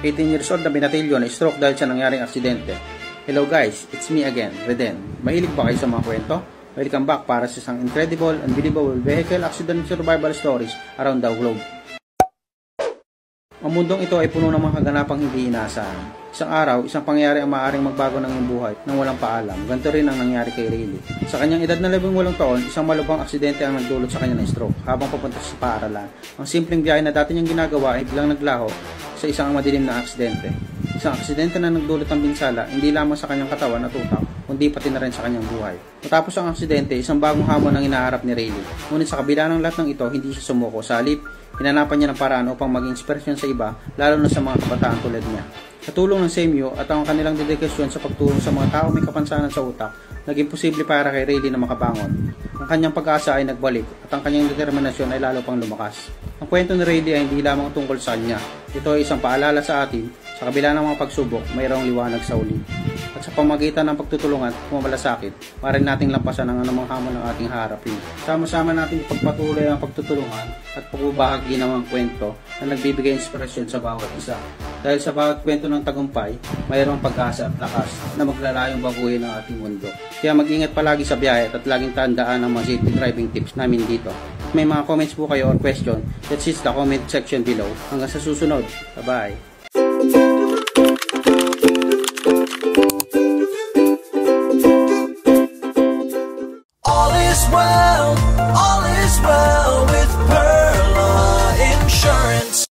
18 years old na binatilyo na stroke dahil sa nangyaring aksidente. Hello guys, it's me again, Reden. Mahilig ba kayo sa mga kwento? Welcome back para sa isang incredible, unbelievable vehicle accident survival stories around the globe. Ang mundong ito ay puno ng mga kaganapang hindi inaasahan. Isang araw, isang pangyayari ang maaaring magbago ng iyong buhay nang walang paalam. Ganito rin ang nangyari kay Rayleigh. Sa kanyang edad na 18 taon, isang malubhang aksidente ang nagdulot sa kanya ng stroke habang papunta sa paaralan. Ang simpleng biyahe na dati niyang ginagawa ay biglang naglaho sa isang madilim na aksidente. Isang aksidente na nagdulot ng pinsala hindi lamang sa kanyang katawan at utak, kundi pati na rin sa kanyang buhay. Matapos ang aksidente, isang bagong hamon ang inaharap ni Rayleigh. Ngunit sa kabila ng lahat ng ito, hindi siya sumuko. Sa halip, hinanapan niya ng paraan upang maging inspirasyon sa iba, lalo na sa mga kabataan tulad niya. Sa tulong ng SEMU at ang kanilang dedikasyon sa pagtulong sa mga tao may kapansanan sa utak, naging posible para kay Rayleigh na makabangon. Ang kanyang pag-asa ay nagbalik at ang kanyang determinasyon ay lalo pang lumakas. Ang kwento ni Rayleigh ay hindi lamang tungkol sa kanya. Ito ay isang paalala sa atin, sa kabila ng mga pagsubok, mayroong liwanag sa uli. At sa pamagitan ng pagtutulungan at pumamalasakit, maaaring nating lampasan ang anumang hamon ng ating harapin. Sama-sama natin ipagpatuloy ang pagtutulungan at pagbabahagi ng mga kwento na nagbibigay inspirasyon sa bawat isa. Dahil sa bawat kwento ng tagumpay, mayroong pag-asa at lakas na maglalayong baguhin ang ating mundo. Kaya mag-ingat palagi sa biyahe at laging tandaan ang mga safety driving tips namin dito. May mga comments po kayo or question, let's hit the comment section below. Hanggang sa susunod. Bye-bye!